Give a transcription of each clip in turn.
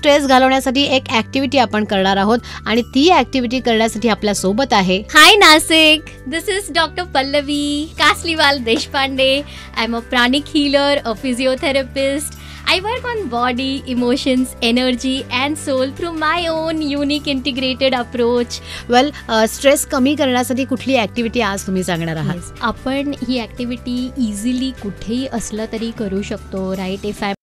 Stress घालवण्यासाठी एक activity आपण करणार आहोत आणि ती ॲक्टिव्हिटी करण्यासाठी आपल्या सोबत आहे Hi Nasik, this is Dr. Pallavi Kasliwal Deshpande. I'm a pranic healer, a physiotherapist. I work on body, emotions, energy and soul through my own unique integrated approach. Well stress कमी करण्यासाठी कुठली activity आज तुम्ही सांगणार आहात? Yes, आपण ही activity easily कुठेही असलं तरी करू शकतो, राईट? इफ आय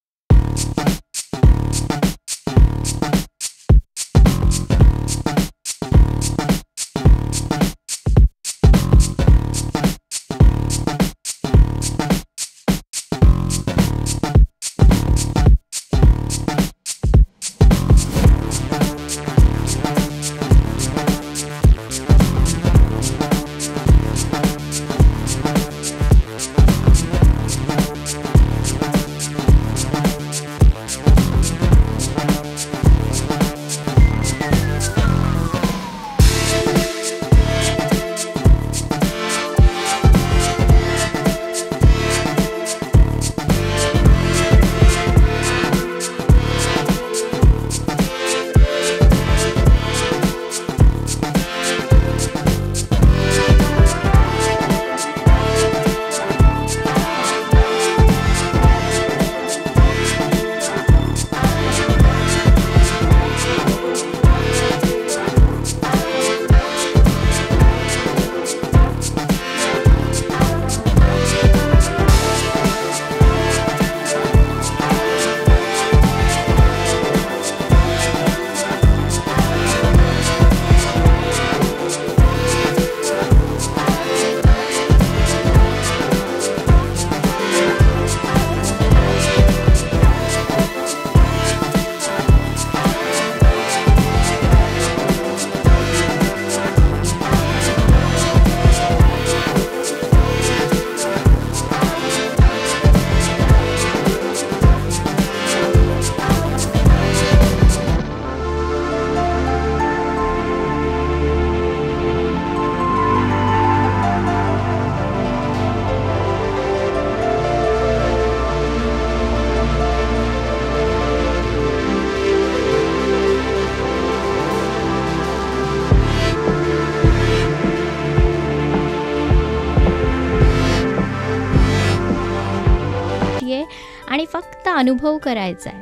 आणि फक्त अनुभव करायचा आहे.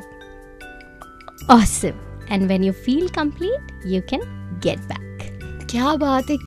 Awesome. And Wien you feel complete you can get back. क्या बात आहे.